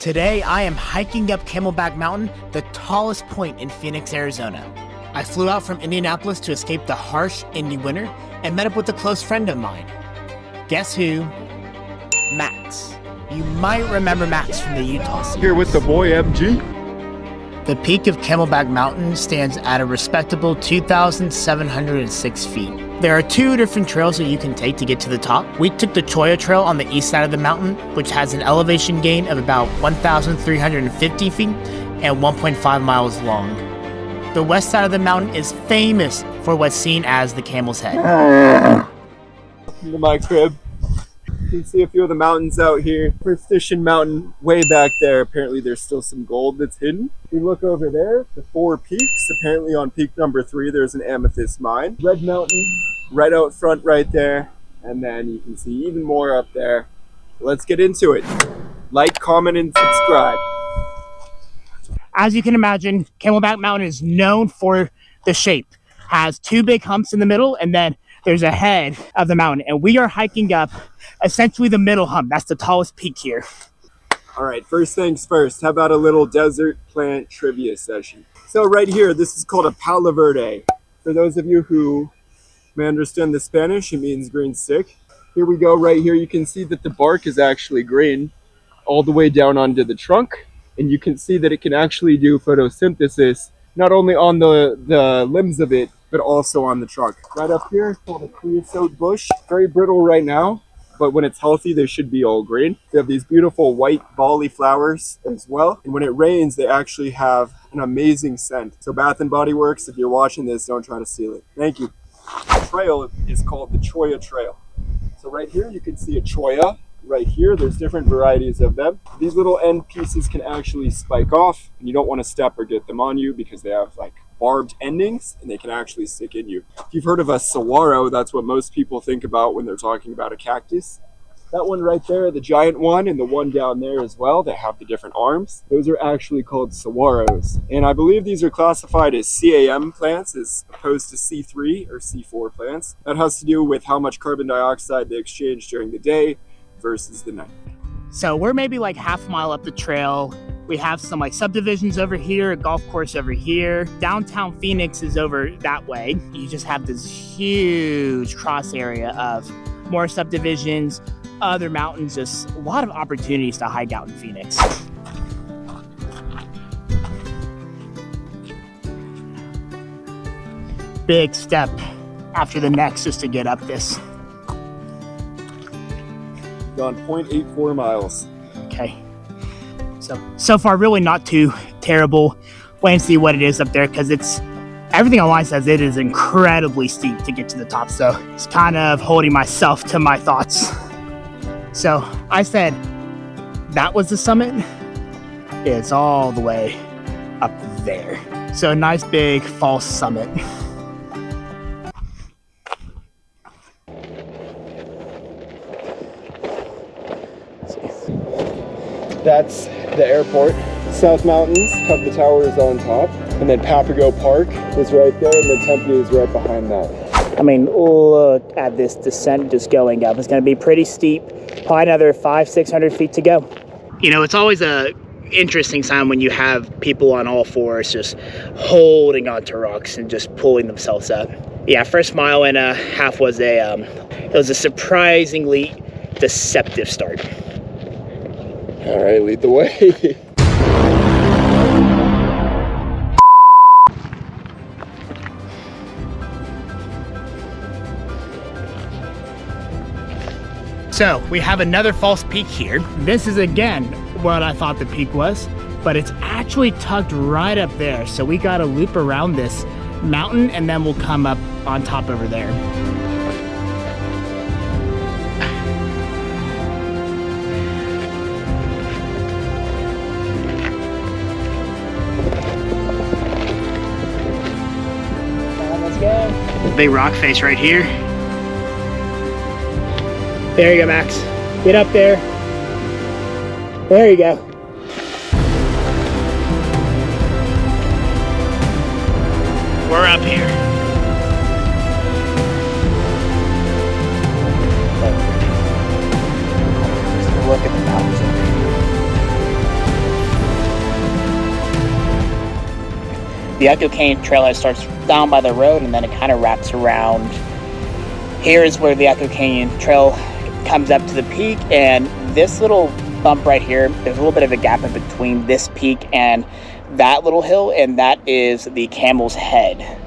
Today, I am hiking up Camelback Mountain, the tallest point in Phoenix, Arizona. I flew out from Indianapolis to escape the harsh Indy winter and met up with a close friend of mine. Guess who? Max. You might remember Max from the Utah series. Here with the boy MG. The peak of Camelback Mountain stands at a respectable 2,706 feet. There are two different trails that you can take to get to the top. We took the Cholla Trail on the east side of the mountain, which has an elevation gain of about 1,350 feet and 1.5 miles long. The west side of the mountain is famous for what's seen as the Camel's Head. Into my crib. You can see a few of the mountains out here. Superstition Mountain way back there. Apparently there's still some gold that's hidden. We look over there, the 4 peaks. Apparently on peak number 3 there's an amethyst mine. Red Mountain right out front right there. And then you can see even more up there. Let's get into it. Like, comment, and subscribe. As you can imagine, Camelback Mountain is known for the shape. Has 2 big humps in the middle, and then there's a head of the mountain, and we are hiking up essentially the middle hump. That's the tallest peak here. All right, first things first, how about a little desert plant trivia session? So right here, this is called a palo verde. For those of you who may understand the Spanish, it means green stick. Here we go, right here, you can see that the bark is actually green all the way down onto the trunk, and you can see that it can actually do photosynthesis, not only on the limbs of it, but also on the trunk. Right up here, it's called a creosote bush. Very brittle right now, but when it's healthy, they should be all green. They have these beautiful white volley flowers as well. And when it rains, they actually have an amazing scent. So Bath & Body Works, if you're watching this, don't try to steal it. Thank you. The trail is called the Cholla Trail. So right here, you can see a Cholla. Right here, there's different varieties of them. These little end pieces can actually spike off, and you don't want to step or get them on you because they have like barbed endings and they can actually stick in you. If you've heard of a saguaro, that's what most people think about when they're talking about a cactus. That one right there, the giant one, and the one down there as well that have the different arms, those are actually called saguaros. And I believe these are classified as CAM plants as opposed to C3 or C4 plants. That has to do with how much carbon dioxide they exchange during the day versus the night. So we're maybe like half a mile up the trail. We have some like subdivisions over here, a golf course over here. Downtown Phoenix is over that way. You just have this huge cross area of more subdivisions, other mountains, just a lot of opportunities to hike out in Phoenix. Big step after the next just to get up this. Gone 0.84 miles. Okay. So far, really not too terrible. Wait and see what it is up there, because everything online says it is incredibly steep to get to the top. So it's kind of holding myself to my thoughts. So I said that was the summit. It's all the way up there. So a nice big false summit. That's the airport. South Mountains have the towers on top, and then Papago Park is right there, and then Tempe is right behind that. I mean, look at this descent just going up. It's going to be pretty steep. Probably another 500-600 feet to go. You know, it's always a interesting sign when you have people on all fours just holding onto rocks and just pulling themselves up. Yeah, first mile and a half was it was a surprisingly deceptive start. All right, lead the way. So we have another false peak here. This is again what I thought the peak was, but it's actually tucked right up there. So we got to loop around this mountain and then we'll come up on top over there. Big rock face right here. There you go, Max. Get up there. There you go. We're up here. Just look at the mountains over here. The Echo Canyon trailhead starts down by the road and then it kind of wraps around. Here is where the Echo Canyon trail comes up to the peak, and this little bump right here, there's a little bit of a gap in between this peak and that little hill, and that is the Camel's Head.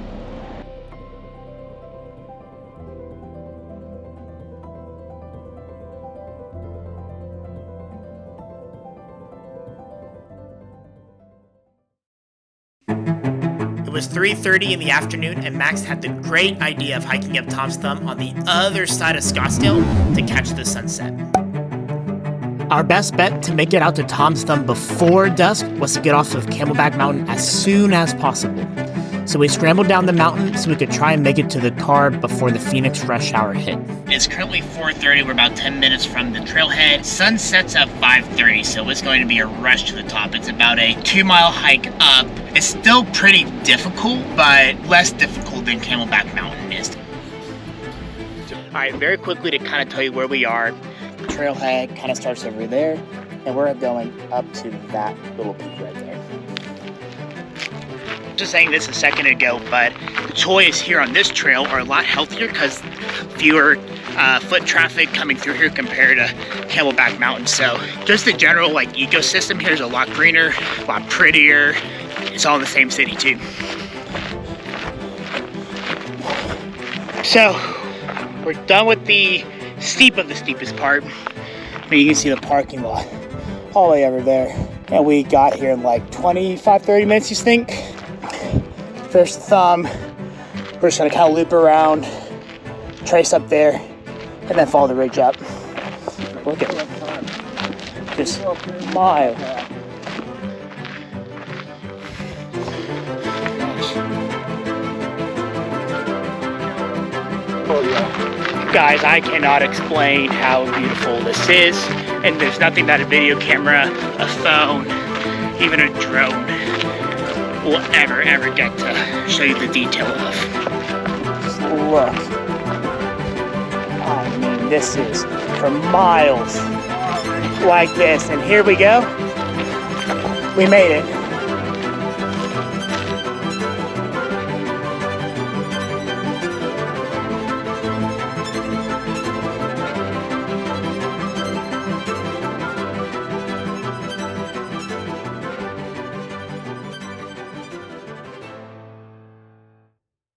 It was 3:30 in the afternoon, and Max had the great idea of hiking up Tom's Thumb on the other side of Scottsdale to catch the sunset. Our best bet to make it out to Tom's Thumb before dusk was to get off of Camelback Mountain as soon as possible. So we scrambled down the mountain so we could try and make it to the car before the Phoenix rush hour hit. It's currently 4:30. We're about 10 minutes from the trailhead. Sun sets at 5:30, so it's going to be a rush to the top. It's about a 2-mile hike up. It's still pretty difficult, but less difficult than Camelback Mountain is. All right, very quickly to kind of tell you where we are. The trailhead kind of starts over there, and we're going up to that little peak right there. Just saying this a second ago, but the choices here on this trail are a lot healthier because fewer foot traffic coming through here compared to Camelback Mountain. So just the general like ecosystem here is a lot greener, a lot prettier. It's all in the same city too. So we're done with the steep of the steepest part. I mean, you can see the parking lot all the way over there. And we got here in like 25, 30 minutes, you think? First thumb, we're just gonna kind of loop around, trace up there, and then follow the ridge up. Look at that. Just mile. Guys, I cannot explain how beautiful this is, and there's nothing that a video camera, a phone, even a drone will ever get to show you the detail of. Just look. I mean, this is for miles like this, and here we go. We made it.